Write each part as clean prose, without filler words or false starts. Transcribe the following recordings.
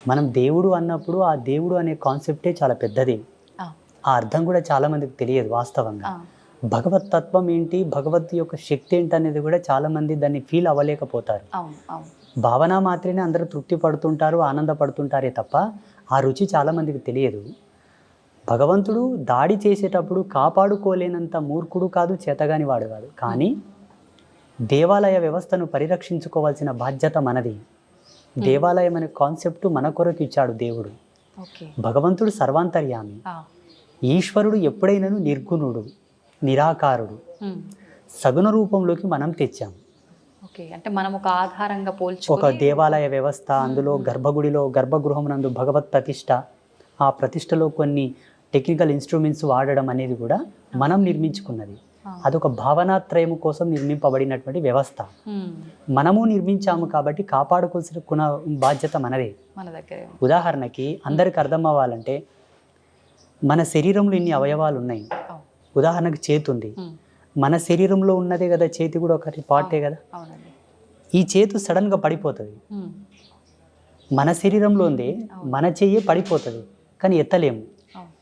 మనం దేవుడు అన్నప్పుడు ఆ దేవుడు అనే కాన్సెప్టే చాలా పెద్దది. ఆ, ఆ అర్థం కూడా చాలా మందికి తెలియదు వాస్తవంగా. ఆ, భగవత్ తత్వం ఏంటి, భగవత్ యొక్క శక్తి ఏంటి అనేది కూడా చాలా మంది దాన్ని ఫీల్ అవ్వలేకపోతారు. అవును, అవును. భావన మాత్రమే అందరూ తృప్తి పడుతుంటారు, ఆనందపడుతుంటారే తప్ప ఆ రుచి చాలా మందికి తెలియదు. భగవంతుడు దాడి చేసేటప్పుడు కాపాడుకోలేనంత మూర్ఖుడు కాదు, చేతగాని వాడు కాదు. కానీ దేవాలయ వ్యవస్థను పరిరక్షించుకోవాల్సిన బాధ్యత మనది. దేవాలయం అనే కాన్సెప్ట్ మన కొరకు ఇచ్చాడు దేవుడు. ఓకే. భగవంతుడు సర్వాంతర్యామి. ఆ, ఈశ్వరుడు ఎప్పుడైనాను నిర్గుణుడు, నిరాకారుడు. ఉమ్, సగుణ రూపంలోకి మనం తెచ్చాం. ఓకే. అంటే మనం ఒక ఆధారంగా ఒక పోల్చుకొని దేవాలయ వ్యవస్థ, అందులో గర్భగుడిలో గర్భగృహం నందు భగవత్ ప్రతిష్ట, ఆ ప్రతిష్టలో కొన్ని టెక్నికల్ ఇన్స్ట్రుమెంట్స్ వాడడం అనేది కూడా మనం నిర్మించుకున్నది. అదొక భావనాత్రయం కోసం నిర్మింపబడినటువంటి వ్యవస్థ. ఉమ్, మనము నిర్మించాము కాబట్టి కాపాడుకోవాల్సిన బాధ్యత మనదే. మన దగ్గర ఉదాహరణకి అందరికి అర్థం అవ్వాలంటే, మన శరీరంలో ఇన్ని అవయవాలు ఉన్నాయి. ఉదాహరణకి చేతి ఉంది. మన శరీరంలో ఉన్నదే కదా చేతి, కూడా ఒకటి పార్టే కదా. అవునండి. ఈ చేతు సడన్గా పడిపోతుంది. ఉమ్, మన శరీరంలో ఉంది, మన చెయ్యే పడిపోతుంది, కానీ ఎత్తలేము. అవును.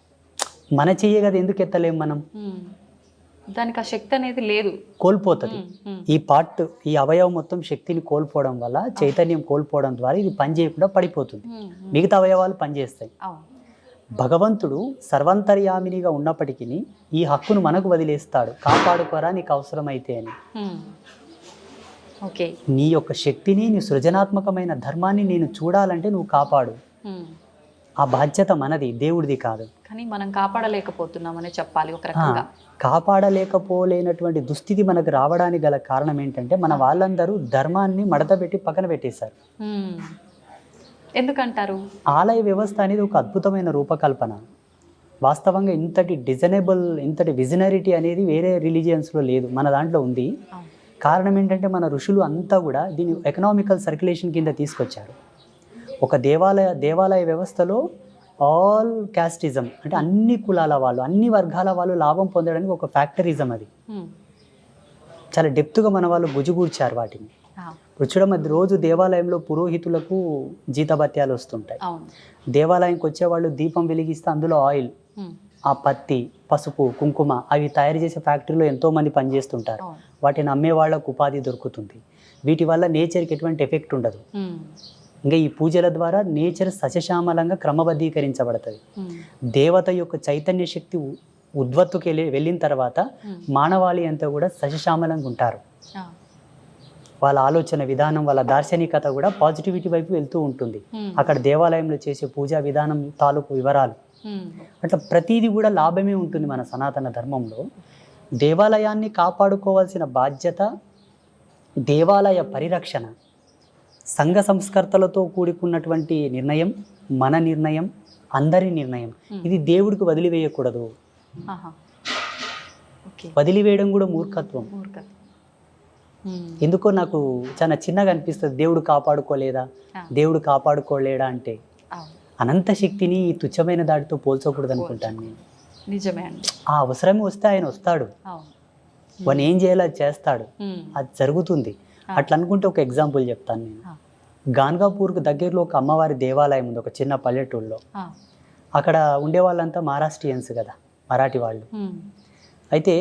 మన చెయ్యే కదా, ఎందుకు ఎత్తలేము మనం? ఉమ్, దానికి ఆ శక్తి అనేది లేదు, కోల్పోతుంది. ఈ పార్ట్, ఈ అవయవం మొత్తం శక్తిని కోల్పోవడం వల్ల, చైతన్యం కోల్పోవడం ద్వారా ఇది పని చేయకుండా పడిపోతుంది. మిగతా అవయవాలు పనిచేస్తాయి. అవును. భగవంతుడు సర్వంతర్యామినిగా ఉన్నప్పటికీ ఈ హక్కును మనకు వదిలేస్తాడు, కాపాడుకోరా నీకు అవసరమైతే అని. ఉమ్, ఓకే. నీ యొక్క శక్తిని, నీ సృజనాత్మకమైన ధర్మాన్ని నేను చూడాలంటే నువ్వు కాపాడు. ఉమ్, ఆ బాధ్యత మనది, దేవుడిది కాదు. కానీ మనం కాపాడలేకపోతున్నామనే చెప్పాలి ఒక రకంగా. కాపాడలేకపోలేనటువంటి దుస్థితి మనకు రావడానికి గల కారణం ఏంటంటే, మన వాళ్ళందరూ ధర్మాన్ని మడత పెట్టి పక్కన పెట్టేశారు. ఉమ్, ఎందుకంటారు? ఆలయ వ్యవస్థ అనేది ఒక అద్భుతమైన రూపకల్పన. వాస్తవంగా ఇంతటి డిజైనబుల్, ఇంతటి విజనరిటీ అనేది వేరే రిలీజియన్స్లో లేదు, మన దాంట్లో ఉంది. అవును. కారణం ఏంటంటే, మన ఋషులు అంతా కూడా దీన్ని ఎకనామికల్ సర్క్యులేషన్ కింద తీసుకొచ్చారు. ఒక దేవాలయ వ్యవస్థలో ఆల్ క్యాస్టిజం, అంటే అన్ని కులాల వాళ్ళు, అన్ని వర్గాల వాళ్ళు లాభం పొందడానికి ఒక ఫ్యాక్టరిజం అది. ఉమ్, చాలా డెప్త్గా మన వాళ్ళు గుజుగూర్చారు వాటిని. ఆ, ఇప్పుడు చూడమది, రోజు దేవాలయంలో పురోహితులకు జీతభత్యాలు వస్తుంటాయి. అవును. దేవాలయంకి వచ్చేవాళ్ళు దీపం వెలిగిస్తే అందులో ఆయిల్, ఉమ్, ఆ పత్తి, పసుపు, కుంకుమ అవి తయారు చేసే ఫ్యాక్టరీలో ఎంతోమంది పనిచేస్తుంటారు. అవును. వాటిని అమ్మే వాళ్ళకు ఉపాధి దొరుకుతుంది. వీటి వల్ల నేచర్కి ఎటువంటి ఎఫెక్ట్ ఉండదు. ఉమ్, ఇంకా ఈ పూజల ద్వారా నేచర్ సస్యశ్యామలంగా క్రమబద్ధీకరించబడుతుంది. ఉమ్, దేవత యొక్క చైతన్య శక్తి ఉద్వత్తుకి వెళ్ళిన తర్వాత మానవాళి అంతా కూడా సస్యశ్యామలంగా ఉంటారు. ఆ, వాళ్ళ ఆలోచన విధానం, వాళ్ళ దార్శనికత కూడా పాజిటివిటీ వైపు వెళ్తూ ఉంటుంది. ఉమ్, అక్కడ దేవాలయంలో చేసే పూజా విధానం తాలూకు వివరాలు, ఉమ్, అట్లా ప్రతిదీ కూడా లాభమే ఉంటుంది. మన సనాతన ధర్మంలో దేవాలయాన్ని కాపాడుకోవాల్సిన బాధ్యత, దేవాలయ పరిరక్షణ, సంఘ సంస్కర్తలతో కూడుకున్నటువంటి నిర్ణయం, మన నిర్ణయం, అందరి నిర్ణయం. ఇది దేవుడికి వదిలివేయకూడదు. ఆహా, ఓకే. వదిలివేయడం కూడా మూర్ఖత్వం. మూర్ఖత్వం. ఉమ్, ఎందుకో నాకు చాలా చిన్నగా అనిపిస్తుంది, దేవుడు కాపాడుకోలేదా, దేవుడు కాపాడుకోలేడా అంటే. అవును, అనంత శక్తిని ఈ తుచ్చమైన దాటితో పోల్చకూడదు అనుకుంటాను నేను. నిజమే అండి. ఆ అవసరం వస్తే ఆయన వస్తాడు, అవును. వాడు ఏం చేయాలో అది చేస్తాడు, ఉమ్, అది జరుగుతుంది. అట్లా అనుకుంటే ఒక ఎగ్జాంపుల్ చెప్తాను నేను. ఆ, గాన్గాపూర్కు దగ్గరలో ఒక అమ్మవారి దేవాలయం ఉంది, ఒక చిన్న పల్లెటూరులో. ఆ, అక్కడ ఉండే వాళ్ళంతా మహారాష్ట్రియన్స్ కదా, మరాఠీ వాళ్ళు. ఉమ్, అయితే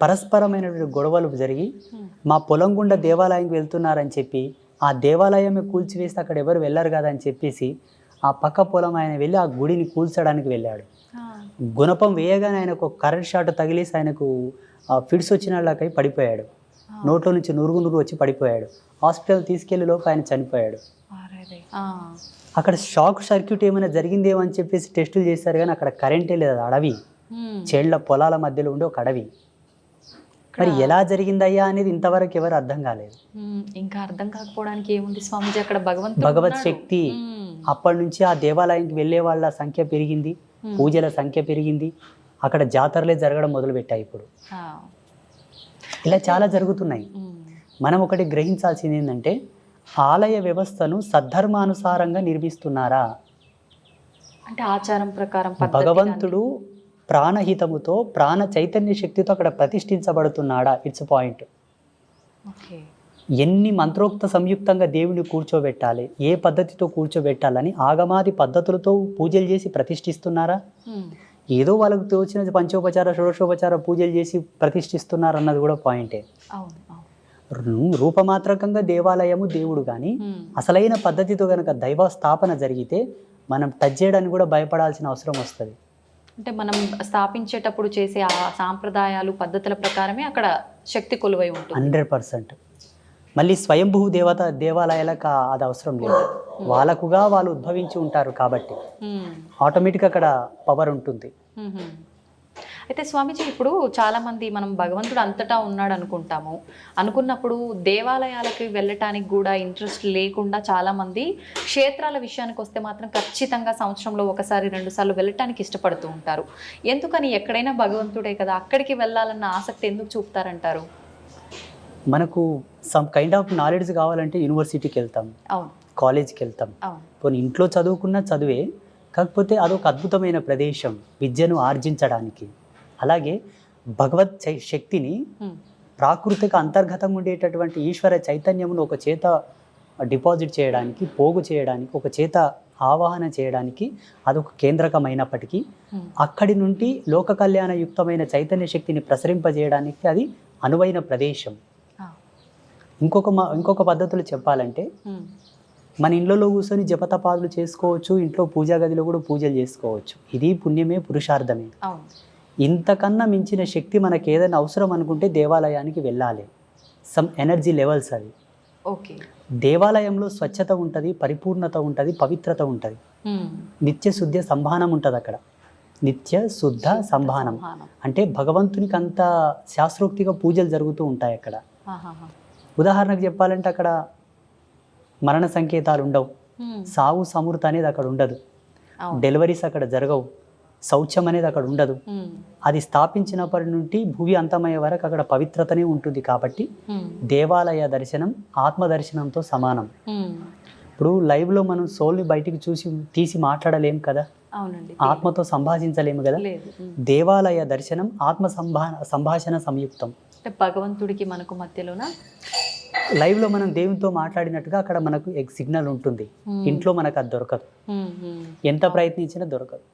పరస్పరమైనటువంటి గొడవలు జరిగి, ఉమ్, మా పొలం గుండా దేవాలయంకి వెళ్తున్నారని చెప్పి, ఆ దేవాలయమే కూల్చివేస్తే అక్కడ ఎవరు వెళ్ళరు కదా అని చెప్పేసి, ఆ పక్క పొలం ఆయన వెళ్ళి ఆ గుడిని కూల్చడానికి వెళ్ళాడు. ఆ, గుణపం వేయగానే ఆయనకు ఒక కరెంట్ షాట్ తగిలేసి ఆయనకు ఫిట్స్ వచ్చినలాకై పడిపోయాడు. నోట్లో నుంచి నురుగు వచ్చి పడిపోయాడు. హాస్పిటల్ తీసుకెళ్లే లోపు ఆయన చనిపోయాడు. అరెరే. ఆ, అక్కడ షాక్ సర్క్యూట్ ఏమైనా జరిగిందేమో అని చెప్పేసి టెస్టులు చేశారు, కానీ అక్కడ కరెంటే లేదు. అది అడవి, ఉమ్, చేళ్ల పొలాల మధ్యలో ఉండే ఒక అడవి. మరి ఎలా జరిగిందయ్యా అనేది ఇంతవరకు ఎవరు అర్థం కాలేదు. ఉమ్, ఇంకా అర్థం కాకపోవడానికి ఏముంది స్వామిజీ, అక్కడ భగవంతుడు భగవత్ ఉన్నాడు. శక్తి. ఉమ్, అప్పటి నుంచి ఆ దేవాలయానికి వెళ్ళే వాళ్ళ సంఖ్య పెరిగింది, పూజల సంఖ్య పెరిగింది, అక్కడ జాతరలే జరగడం మొదలుపెట్టాయి ఇప్పుడు. ఆ, ఇలా చాలా జరుగుతున్నాయి. ఉమ్, మనం ఒకటి గ్రహించాల్సింది ఏంటంటే, ఆలయ వ్యవస్థను సద్ధర్మానుసారంగా నిర్మిస్తున్నారా? అంటే ఆచారం ప్రకారం పద్ధతి భగవంతుడు ప్రాణహితముతో, ప్రాణ చైతన్య శక్తితో అక్కడ ప్రతిష్ఠించబడుతున్నాడా? It's point. ఓకే. ఎన్ని మంత్రోక్త సంయుక్తంగా దేవుని కూర్చోబెట్టాలి, ఏ పద్ధతితో కూర్చోబెట్టాలని ఆగమాది పద్ధతులతో పూజలు చేసి ప్రతిష్ఠిస్తున్నారా? ఏదో వాళ్ళకు తోచిన పంచోపచార షోడశోపచార పూజలు చేసి ప్రతిష్ఠిస్తున్నారు అన్నది కూడా పాయింటే. అవును అవును. రూపమాత్రకంగా దేవాలయము దేవుడు, కానీ అసలైన పద్ధతితో కనుక దైవ స్థాపన జరిగితే మనం టచ్ చేయడానికి కూడా భయపడాల్సిన అవసరం వస్తుంది. అంటే మనం స్థాపించేటప్పుడు చేసే ఆ సాంప్రదాయాలు పద్ధతుల ప్రకారమే అక్కడ శక్తి కొలువై ఉంటుంది. 100%. మళ్ళీ స్వయంభూ దేవాలయాలకు అది అవసరం లేదు. వాళ్ళకుగా వాళ్ళు ఉద్భవించి ఉంటారు కాబట్టి ఆటోమేటిక్గా అక్కడ పవర్ ఉంటుంది. అయితే స్వామీజీ, ఇప్పుడు చాలామంది మనం భగవంతుడు అంతటా ఉన్నాడు అనుకున్నప్పుడు దేవాలయాలకి వెళ్ళటానికి కూడా ఇంట్రెస్ట్ లేకుండా చాలామంది క్షేత్రాల విషయానికి వస్తే మాత్రం ఖచ్చితంగా సంవత్సరంలో ఒకసారి 2 సార్లు వెళ్ళటానికి ఇష్టపడుతూ ఉంటారు. ఎందుకని? ఎక్కడైనా భగవంతుడే కదా, అక్కడికి వెళ్ళాలన్న ఆసక్తి ఎందుకు చూపుతారంటారు? మనకు సమ్ కైండ్ ఆఫ్ నాలెడ్జ్ కావాలంటే యూనివర్సిటీకి వెళ్తాం, అవును, కాలేజ్కి వెళ్తాం. కొన్ని ఇంట్లో చదువుకున్న చదువే, కాకపోతే అదొక అద్భుతమైన ప్రదేశం విద్యను ఆర్జించడానికి. అలాగే భగవత్ శక్తిని, ప్రాకృతిక అంతర్గతంగా ఉండేటటువంటి ఈశ్వర చైతన్యమును ఒక చేత డిపాజిట్ చేయడానికి, పోగు చేయడానికి, ఒక చేత ఆవాహన చేయడానికి అదొక కేంద్రకమైనప్పటికీ అక్కడి నుండి లోక కళ్యాణయుక్తమైన చైతన్య శక్తిని ప్రసరింపజేయడానికి అది అనువైన ప్రదేశం. ఇంకొక పద్ధతులు చెప్పాలంటే, మన ఇళ్ళలో కూర్చొని జపతపాదులు చేసుకోవచ్చు, ఇంట్లో పూజా గదిలో కూడా పూజలు చేసుకోవచ్చు. ఇది పుణ్యమే, పురుషార్థమే. ఇంతకన్నా మించిన శక్తి మనకి ఏదైనా అవసరం అనుకుంటే దేవాలయానికి వెళ్ళాలి. సమ్ ఎనర్జీ లెవెల్స్ అవి. ఓకే. దేవాలయంలో స్వచ్ఛత ఉంటుంది, పరిపూర్ణత ఉంటుంది, పవిత్రత ఉంటుంది, నిత్య శుద్ధ సంభానం ఉంటుంది అక్కడ. నిత్య శుద్ధ సంభానం అంటే భగవంతునికి అంత శాస్త్రోక్తిగా పూజలు జరుగుతూ ఉంటాయి అక్కడ. ఉదాహరణకు చెప్పాలంటే అక్కడ మరణ సంకేతాలు ఉండవు, సావు సమృద్ధి అనేది అక్కడ ఉండదు, డెలివరీస్ అక్కడ జరగవు, శౌచం అనేది అక్కడ ఉండదు. అది స్థాపించినప్పటి నుండి భూమి అంతమయ్యే వరకు అక్కడ పవిత్రతనే ఉంటుంది. కాబట్టి దేవాలయ దర్శనం ఆత్మ దర్శనంతో సమానం. ఇప్పుడు లైవ్లో మనం సోల్ని బయటికి తీసి మాట్లాడలేం కదా, ఆత్మతో సంభాషించలేము కదా. దేవాలయ దర్శనం ఆత్మ సంభాషణ సంయుక్తం. భగవంతుడికి మనకు మధ్యలోన లైవ్లో మనం దేవునితో మాట్లాడినట్టుగా అక్కడ మనకు సిగ్నల్ ఉంటుంది. ఇంట్లో మనకు అది దొరకదు, ఎంత ప్రయత్నించినా దొరకదు.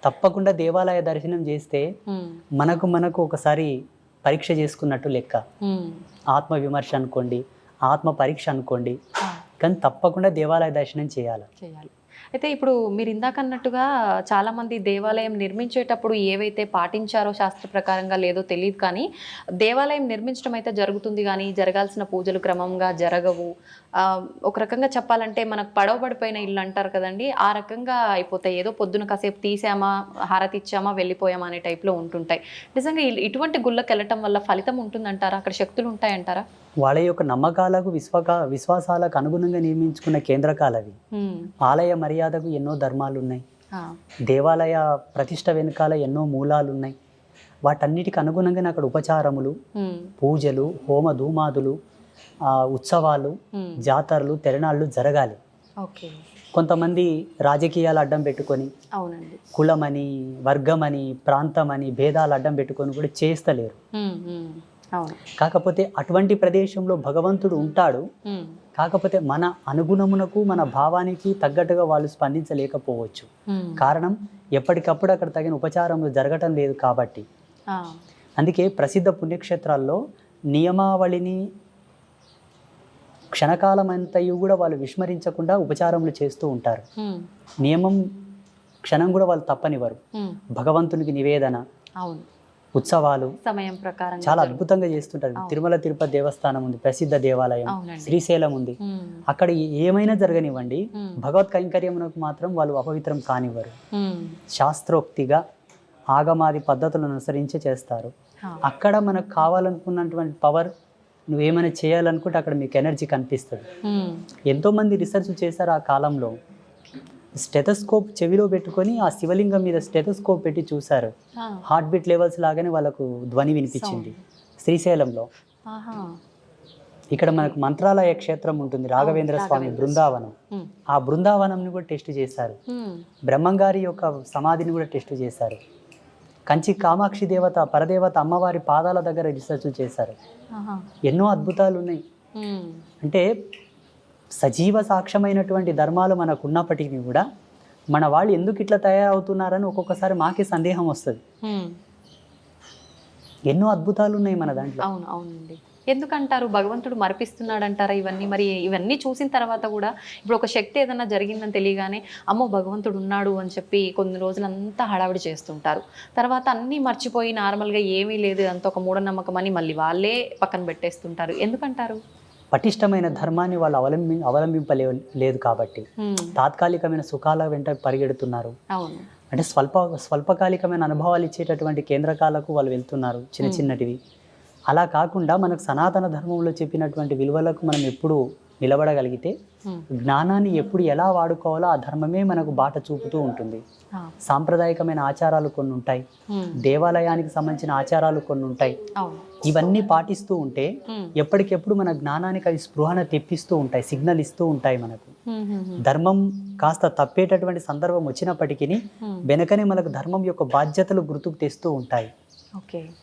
తప్పకుండా దేవాలయ దర్శనం చేస్తే మనకు ఒకసారి పరీక్ష చేసుకున్నట్టు లెక్క. ఆత్మ విమర్శ అనుకోండి, ఆత్మ పరీక్ష అనుకోండి, కానీ తప్పకుండా దేవాలయ దర్శనం చేయాలి. అయితే ఇప్పుడు మీరు ఇందాక అన్నట్టుగా చాలామంది దేవాలయం నిర్మించేటప్పుడు ఏవైతే పాటించారో శాస్త్ర ప్రకారంగా లేదో తెలియదు, కానీ దేవాలయం నిర్మించడం అయితే జరుగుతుంది, కానీ జరగాల్సిన పూజలు క్రమంగా జరగవు. ఒక రకంగా చెప్పాలంటే మనకు పడవబడిపోయిన ఇల్లు అంటారు కదండి, ఆ రకంగా అయిపోతాయి. ఏదో పొద్దున కాసేపు తీసామా, హారతి ఇచ్చామా, వెళ్ళిపోయామా అనే టైప్లో ఉంటుంటాయి. నిజంగా ఇటువంటి గుళ్ళకి వెళ్ళటం వల్ల ఫలితం ఉంటుందంటారా? అక్కడ శక్తులు ఉంటాయంటారా? వాళ్ళ యొక్క నమ్మకాలకు విశ్వాసాలకు అనుగుణంగా నిర్మించుకున్న కేంద్రకాలవి. ఆలయ మర్యాదకు ఎన్నో ధర్మాలు ఉన్నాయి, దేవాలయ ప్రతిష్ట వెనుకాల ఎన్నో మూలాలు ఉన్నాయి. వాటన్నిటికి అనుగుణంగానే అక్కడ ఉపచారములు, పూజలు, హోమ ధూమాదులు, ఉత్సవాలు, జాతరలు, తిరణాళ్ళు జరగాలి. కొంతమంది రాజకీయాలు అడ్డం పెట్టుకొని, కులమని, వర్గమని, ప్రాంతమని భేదాలు అడ్డం పెట్టుకొని కూడా చేస్తలేరు. కాకపోతే అటువంటి ప్రదేశంలో భగవంతుడు ఉంటాడు, కాకపోతే మన అనుగుణమునకు, మన భావానికి తగ్గట్టుగా వాళ్ళు స్పందించలేకపోవచ్చు. కారణం ఎప్పటికప్పుడు అక్కడ తగిన ఉపచారములు జరగటం లేదు కాబట్టి. అందుకే ప్రసిద్ధ పుణ్యక్షేత్రాల్లో నియమావళిని క్షణకాలమంతయు కూడా వాళ్ళు విస్మరించకుండా ఉపచారములు చేస్తూ ఉంటారు. నియమం క్షణం కూడా వాళ్ళు తప్పనివ్వరు. భగవంతునికి నివేదన, ఉత్సవాలు సమయం ప్రకారం చాలా అద్భుతంగా చేస్తుంటారు. తిరుమల తిరుపతి దేవస్థానం ఉంది, ప్రసిద్ధ దేవాలయం, శ్రీశైలం ఉంది. అక్కడ ఏమైనా జరగనివ్వండి, భగవత్ కైంకర్యమునకు మాత్రం వాళ్ళు అపవిత్రం కానివ్వరు. శాస్త్రోక్తిగా ఆగమాది పద్ధతులను అనుసరించి చేస్తారు. అక్కడ మనకు కావాలనుకున్నటువంటి పవర్, నువ్వేమైనా చేయాలనుకుంటే అక్కడ మీకు ఎనర్జీ కనిపిస్తుంది. ఎంతోమంది రీసెర్చ్ చేశారు ఆ కాలంలో. స్టెథోస్కోప్ చెవిలో పెట్టుకొని ఆ శివలింగం మీద స్టెథోస్కోప్ పెట్టి చూశారు. హార్ట్ బీట్ లెవెల్స్ లాగానే వాళ్ళకు ధ్వని వినిపించింది శ్రీశైలంలో. ఇక్కడ మనకు మంత్రాలయ క్షేత్రం ఉంటుంది, రాఘవేంద్ర స్వామి బృందావనం. ఆ బృందావనంని కూడా టెస్ట్ చేశారు. బ్రహ్మంగారి యొక్క సమాధిని కూడా టెస్ట్ చేశారు. కంచి కామాక్షి దేవత, పరదేవత అమ్మవారి పాదాల దగ్గర రీసెర్చ్ చేశారు. ఎన్నో అద్భుతాలు ఉన్నాయి. ఉమ్, అంటే సజీవ సాక్ష్యమైనటువంటి ధర్మాలు మనకు ఉన్నప్పటికీ కూడా మన వాళ్ళు ఎందుకు ఇట్లా తయారవుతున్నారని ఒక్కొక్కసారి మాకే సందేహం వస్తుంది. ఉమ్. ఎన్నో అద్భుతాలు ఉన్నాయి మన దాంట్లో. అవును, అవునండి. ఎందుకంటారు భగవంతుడు మరిపిస్తున్నాడు అంటారా ఇవన్నీ? మరి ఇవన్నీ చూసిన తర్వాత కూడా ఇప్పుడు ఒక శక్తి ఏదైనా జరిగిందని తెలియగానే అమ్మో భగవంతుడు ఉన్నాడు అని చెప్పి కొన్ని రోజులంతా హడావిడి చేస్తుంటారు. తర్వాత అన్నీ మర్చిపోయి నార్మల్గా ఏమీ లేదు అంత ఒక మూఢనమ్మకం అని మళ్ళీ వాళ్ళే పక్కన పెట్టేస్తుంటారు. ఎందుకంటారు? పటిష్టమైన ధర్మాన్ని వాళ్ళు అవలంబింపలేదు కాబట్టి తాత్కాలికమైన సుఖాల వెంట పరిగెడుతున్నారు. అవును. అంటే స్వల్పకాలికమైన అనుభవాలు ఇచ్చేటటువంటి కేంద్రకాలకు వాళ్ళు వెళ్తున్నారు, చిన్న చిన్నటివి. అలా కాకుండా మనకు సనాతన ధర్మంలో చెప్పినటువంటి విలువలకు మనం ఎప్పుడు నిలబడగలిగితే జ్ఞానాన్ని ఎప్పుడు ఎలా వాడుకోవాలో ఆ ధర్మమే మనకు బాట చూపుతూ ఉంటుంది. సాంప్రదాయకమైన ఆచారాలు కొన్ని ఉంటాయి, దేవాలయానికి సంబంధించిన ఆచారాలు కొన్ని ఉంటాయి. ఇవన్నీ పాటిస్తూ ఉంటే ఎప్పటికెప్పుడు మన జ్ఞానానికి అవి స్పృహన తెప్పిస్తూ ఉంటాయి, సిగ్నల్ ఇస్తూ ఉంటాయి. మనకు ధర్మం కాస్త తప్పేటటువంటి సందర్భం వచ్చినప్పటికీ వెనకనే మనకు ధర్మం యొక్క బాధ్యతలు గుర్తుకు తెస్తూ ఉంటాయి.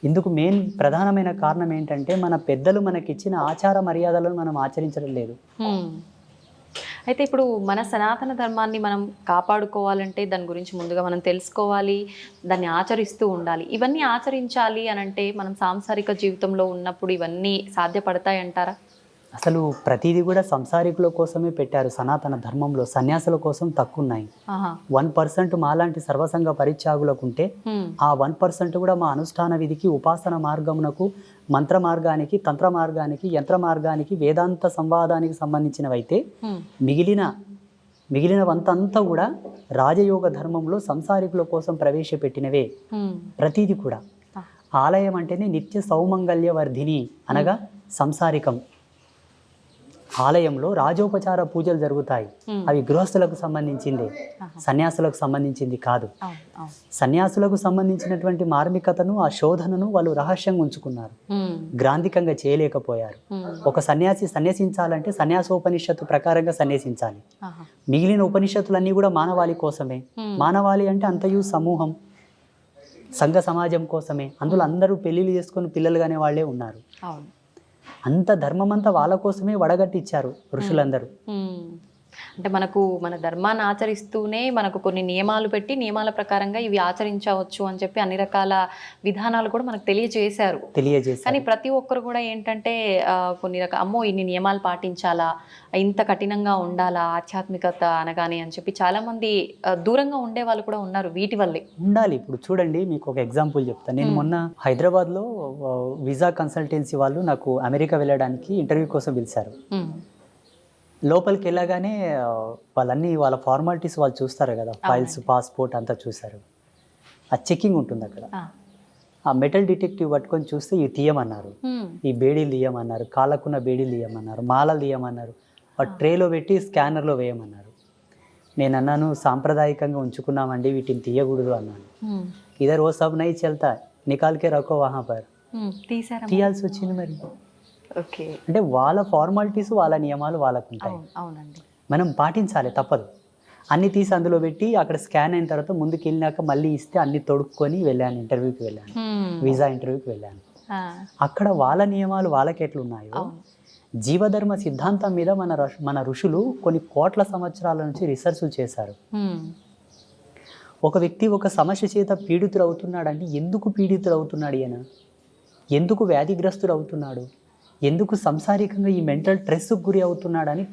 ఇందుకు మెయిన్ ప్రధానమైన కారణం ఏంటంటే మన పెద్దలు మనకిచ్చిన ఆచార మర్యాదలను మనం ఆచరించడం లేదు. అయితే ఇప్పుడు మన సనాతన ధర్మాన్ని మనం కాపాడుకోవాలంటే దాని గురించి ముందుగా మనం తెలుసుకోవాలి, దాన్ని ఆచరిస్తూ ఉండాలి. ఇవన్నీ ఆచరించాలి అని అంటే మనం సాంసారిక జీవితంలో ఉన్నప్పుడు ఇవన్నీ సాధ్యపడతాయంటారా? అసలు ప్రతిదీ కూడా సంసారికుల కోసమే పెట్టారు. సనాతన ధర్మంలో సన్యాసుల కోసం తక్కువ ఉన్నాయి. 1% మాలాంటి సర్వసంగ పరిత్యాగులకు ఉంటే ఆ 1% కూడా మా అనుష్ఠాన విధికి, ఉపాసన మార్గమునకు, మంత్ర మార్గానికి, తంత్ర మార్గానికి, యంత్ర మార్గానికి, వేదాంత సంవాదానికి సంబంధించినవైతే మిగిలినవంతంతా కూడా రాజయోగ ధర్మంలో సంసారికుల కోసం ప్రవేశపెట్టినవే. ప్రతిదీ కూడా ఆలయం అంటేనే నిత్య సౌమంగళ్య వర్ధిని అనగా సంసారికం. ఆలయంలో రాజోపచార పూజలు జరుగుతాయి. అవి గృహస్థులకు సంబంధించింది, సన్యాసులకు సంబంధించింది కాదు. సన్యాసులకు సంబంధించినటువంటి మార్మికతను, ఆ శోధనను వాళ్ళు రహస్యంగా ఉంచుకున్నారు, గ్రాంధికంగా చేయలేకపోయారు. ఒక సన్యాసి సన్యసించాలంటే సన్యాసోపనిషత్తు ప్రకారంగా సన్యసించాలి. మిగిలిన ఉపనిషత్తులన్నీ కూడా మానవాళి కోసమే. మానవాళి అంటే అంతయు సమూహం, సంఘ సమాజం కోసమే. అందులో అందరూ పెళ్లిళ్ళు చేసుకొని పిల్లలుగానే వాళ్ళే ఉన్నారు. అంత ధర్మమంతా వాళ్ళ కోసమే వడగట్టిచ్చారు ఋషులందరూ. అంటే మనకు మన ధర్మాన్ని ఆచరిస్తూనే మనకు కొన్ని నియమాలు పెట్టి నియమాల ప్రకారంగా ఇవి ఆచరించవచ్చు అని చెప్పి అన్ని రకాల విధానాలు కూడా మనకు తెలియజేశారు. కానీ ప్రతి ఒక్కరు కూడా ఏంటంటే కొన్ని అమ్మో ఇన్ని నియమాలు పాటించాలా, ఇంత కఠినంగా ఉండాలా ఆధ్యాత్మికత అనగానే అని చెప్పి చాలా మంది దూరంగా ఉండే వాళ్ళు కూడా ఉన్నారు. వీటి వల్లే ఉండాలి. ఇప్పుడు చూడండి, మీకు ఒక ఎగ్జాంపుల్ చెప్తాను. నేను మొన్న హైదరాబాద్లో వీసా కన్సల్టెన్సీ వాళ్ళు నాకు అమెరికా వెళ్ళడానికి ఇంటర్వ్యూ కోసం పిలిచారు. లోపలికి వెళ్ళగానే వాళ్ళ ఫార్మాలిటీస్ వాళ్ళు చూస్తారు కదా, ఫైల్స్, పాస్పోర్ట్ అంతా చూసారు. ఆ చెకింగ్ ఉంటుంది అక్కడ. ఆ మెటల్ డిటెక్టివ్ పట్టుకొని చూస్తే ఇవి తీయమన్నారు, ఈ బేడీలు తీయమన్నారు, కాళ్ళకున్న బేడీలు తీయమన్నారు, మాలలు తీయమన్నారు, ఆ ట్రేలో పెట్టి స్కానర్లో వేయమన్నారు. నేను అన్నాను, సాంప్రదాయకంగా ఉంచుకున్నామండి, వీటిని తీయకూడదు అన్నాను. ఇదర్ ఓ సబ్ నై చల్తా, నికాల్కే రఖో వహా పర్. తీయాల్సి వచ్చింది. మరి అంటే వాళ్ళ ఫార్మాలిటీస్, వాళ్ళ నియమాలు వాళ్ళకు ఉంటాయి, మనం పాటించాలి, తప్పదు. అన్ని తీసి అందులో పెట్టి అక్కడ స్కాన్ అయిన తర్వాత ముందుకు వెళ్ళినాక మళ్ళీ ఇస్తే అన్ని తొడుక్కొని వెళ్ళాను, ఇంటర్వ్యూకి వెళ్ళాను, వీసా ఇంటర్వ్యూకి వెళ్ళాను. అక్కడ వాళ్ళ నియమాలు వాళ్ళకి ఎట్లున్నాయో, జీవధర్మ సిద్ధాంతం మీద మన ఋషులు కొన్ని కోట్ల సంవత్సరాల నుంచి రీసెర్చ్ చేశారు. ఒక వ్యక్తి ఒక సమస్య చేత పీడితుడు అవుతున్నాడంటే ఎందుకు పీడితుడు అవుతున్నాడు ఈయన, ఎందుకు వ్యాధిగ్రస్తుడు అవుతున్నాడు, ఎందుకు సంసారికంగా ఈ మెంటల్ స్ట్రెస్కు గురి అవుతున్నాడని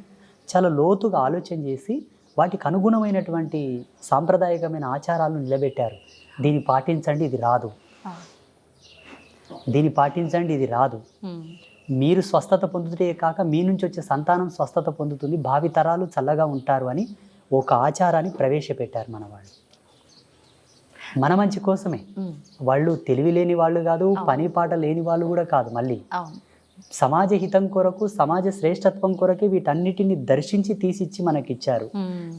చాలా లోతుగా ఆలోచన చేసి వాటికి అనుగుణమైనటువంటి సాంప్రదాయకమైన ఆచారాలను నిలబెట్టారు. దీన్ని పాటించండి, ఇది రాదు, దీన్ని పాటించండి, ఇది రాదు. మీరు స్వస్థత పొందుతే కాక మీ నుంచి వచ్చే సంతానం స్వస్థత పొందుతుంది, భావితరాలు చల్లగా ఉంటారు అని ఒక ఆచారాన్ని ప్రవేశపెట్టారు మన వాళ్ళు. మన మంచి కోసమే. వాళ్ళు తెలివి లేని వాళ్ళు కాదు, పని పాట లేని వాళ్ళు కూడా కాదు. మళ్ళీ సమాజ హితం కొరకు, సమాజ శ్రేష్టత్వం కొరకే వీటన్నిటిని దర్శించి తీసిచ్చి మనకిచ్చారు.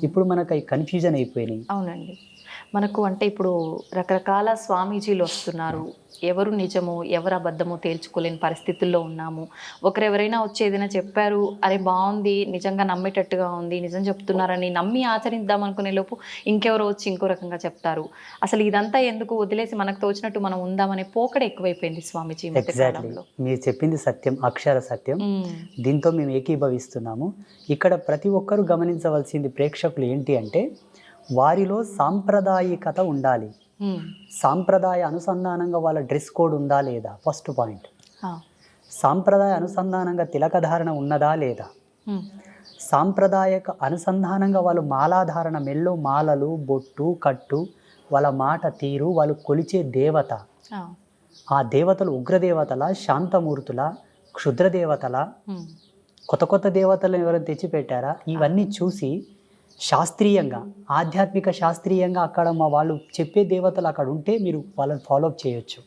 ఇప్పుడు మనకు అవి కన్ఫ్యూజన్ అయిపోయినాయి. అవునండి. మనకు అంటే ఇప్పుడు రకరకాల స్వామీజీలు వస్తున్నారు. ఎవరు నిజమో ఎవరు అబద్ధమో తేల్చుకోలేని పరిస్థితుల్లో ఉన్నాము. ఒకరెవరైనా వచ్చి ఏదైనా చెప్పారు, అరే బాగుంది, నిజంగా నమ్మేటట్టుగా ఉంది, నిజం చెప్తున్నారని నమ్మి ఆచరిద్దాం అనుకునే లోపు ఇంకెవరో వచ్చి ఇంకో రకంగా చెప్తారు. అసలు ఇదంతా ఎందుకు, వదిలేసి మనకు తోచినట్టు మనం ఉందామనే పోకడ ఎక్కువైపోయింది స్వామీజీ ఈ మధ్య ఎగ్జాక్ట్లీ, కాలంలో. మీరు చెప్పింది సత్యం, అక్షర సత్యం. దీంతో మేము ఏకీభవిస్తున్నాము. ఇక్కడ ప్రతి ఒక్కరూ గమనించవలసింది ప్రేక్షకులు ఏంటి అంటే, వారిలో సాంప్రదాయికత ఉండాలి. సాంప్రదాయ అనుసంధానంగా వాళ్ళ డ్రెస్ కోడ్ ఉందా లేదా, ఫస్ట్ పాయింట్. సాంప్రదాయ అనుసంధానంగా తిలకధారణ ఉన్నదా లేదా, సాంప్రదాయక అనుసంధానంగా వాళ్ళు మాలాధారణ, మెల్లో మాలలు, బొట్టు, కట్టు, వాళ్ళ మాట తీరు, వాళ్ళు కొలిచే దేవత, ఆ దేవతలు ఉగ్రదేవతల, శాంతమూర్తుల, క్షుద్రదేవతల, కొత్త కొత్త దేవతలను ఎవరైనా తెచ్చిపెట్టారా, ఇవన్నీ చూసి శాస్త్రీయంగా, ఆధ్యాత్మిక శాస్త్రీయంగా అక్కడ మా వాళ్ళు చెప్పే దేవతలు అక్కడ ఉంటే మీరు వాళ్ళని ఫాలోఅప్ చేయొచ్చు.